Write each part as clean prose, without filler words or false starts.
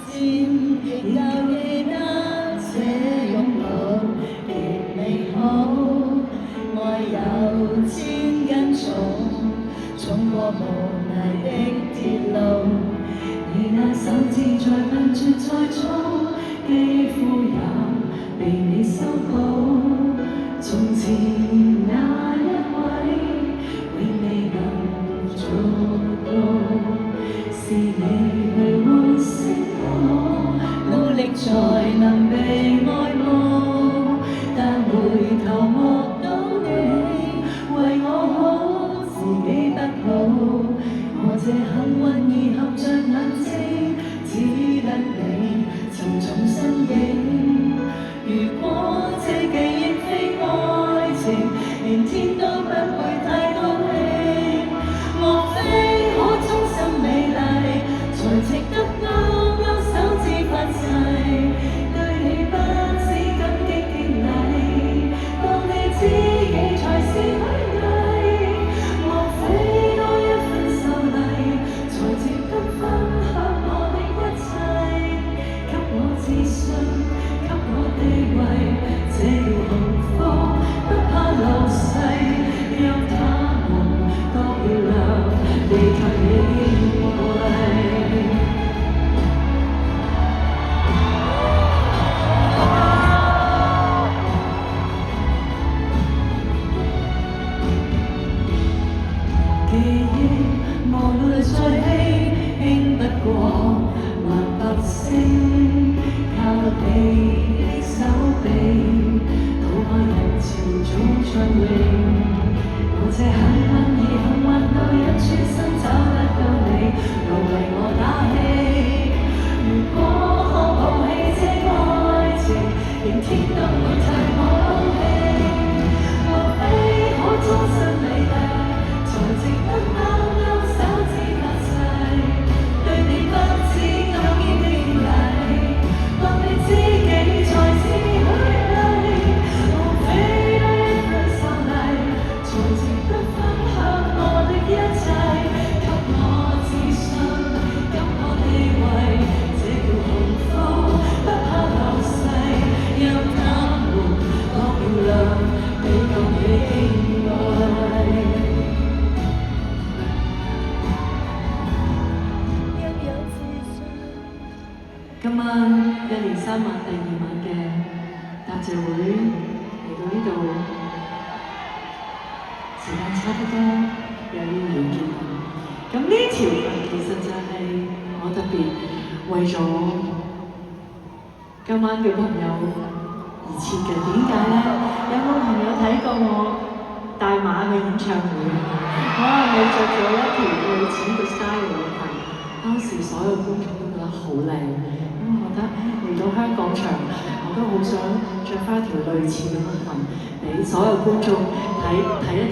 漸有記得這擁抱極美好，愛有千斤重，重過無涯的鐵路。你那手指在笨拙在衝，肌膚也被你修補。從前那一位，永未能做到。是你去喚醒我，努力才能被愛慕，但回頭望到你，為我好自己不好。我這幸運兒合着眼睛，只得你沉重身影。如果這記憶非愛情，連天都不會太高興。莫非可終身美麗，才值得勾勾手指發誓？對你不知感激敬禮，當你知己才是虛偽。莫非多一分秀麗，才值得分享我的一切？給我自信，給我地位，這叫幸福，不怕流逝，讓他們各月亮地給你愛。記憶無論再輕不過萬百星，靠你的手臂，渡過人潮早暢泳。我這幸運兒幸運到一轉身找得到你，來為我打氣。如果可抱起這愛情，連天都會替我高興。莫非可終身美麗，才值得勾勾手指發誓？對你不知感激敬禮，當你知己才是虛偽。莫非多一分秀麗，才值得分享我的一切？給我自信，給我地位，這叫幸福，不怕流逝，讓他們各漂亮地共你愛。今晚1連3晚第2晚嘅答謝會嚟到呢度，時間差不多又要完結啦。咁呢條其實就係我特別為咗今晚嘅朋友而設嘅。點解呢？有冇朋友睇過我大馬嘅演唱會？我係着咗一條類似嘅 style 嘅裙，當時所有觀眾都覺得好靚。我覺得嚟到香港場，我都好想着翻條類似咁嘅裙，俾所有觀眾睇一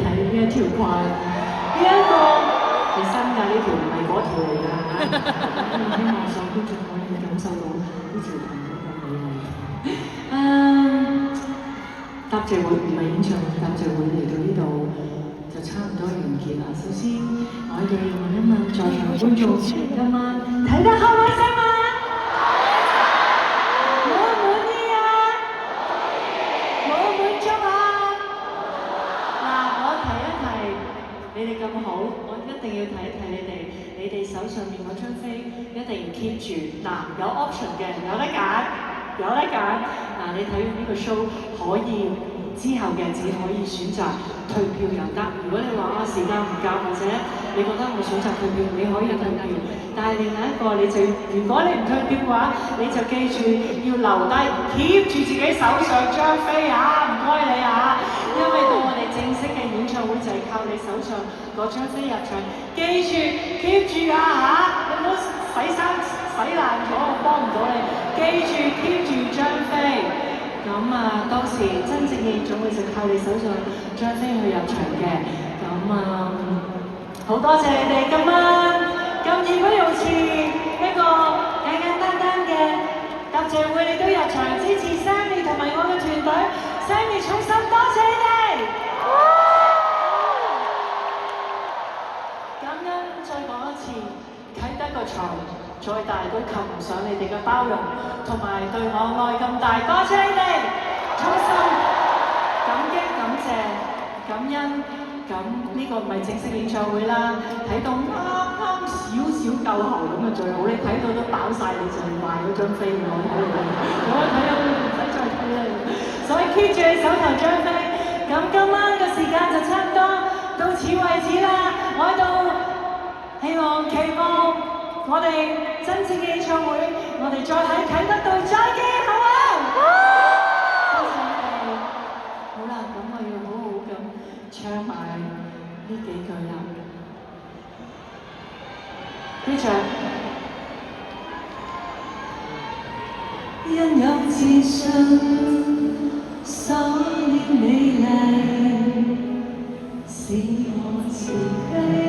睇呢一條裙。呢一個係新㗎，呢條唔係嗰條嚟㗎。希望所有觀眾可以感受到呢條裙嘅美麗。答謝會唔係演唱會，答謝會嚟到呢度就差唔多完結啦。首先，我哋問一問在場觀眾，今晚睇得開唔開心啊？你哋咁好，我一定要睇一睇你哋手上面嗰張飛一定要 keep 住。嗱，有 option 嘅，有得揀，有得揀。嗱，你睇完呢個 show 可以之後嘅只可以選擇退票又得。如果你話時間唔夠，或者你覺得我選擇退票，你可以退票。但係另外一個你就如果你唔退票嘅話，你就記住要留低 keep 住自己手上張飛啊！唔該你啊，因為到我哋正式嘅演唱會就係靠你手上嗰張飛入場，記住 keep 住啊嚇！你唔好洗衫洗爛咗，我幫唔到你。記住 keep 住張飛。咁啊，當時真正嘅演唱會就靠你手上張飛去入場嘅。咁啊，好多謝你哋今晚咁義不容辭一個簡簡單單嘅答謝會，你都入場支持 Sammy 同埋我嘅團隊 ，Sammy 衷心多謝你哋。感恩再講一次，啟德個場再大都及唔上你哋嘅包容同埋對我愛咁大，多謝你哋，衷心感激感謝感恩。咁呢個唔係正式演唱會啦，睇到啱啱少少夠喉咁就最好，你睇到都飽晒，你就賣嗰張飛我睇下唔使再睇啦，所以 keep 住你手頭張飛。咁今晚嘅時間就差唔多到此為止啦，我喺度希望期望我哋真正嘅演唱會，我哋再喺啟德度再見，好唔好？多謝你哋。好啦，咁我要好好咁唱埋呢幾句啦。呢場因有自信，所以美麗，是我自己。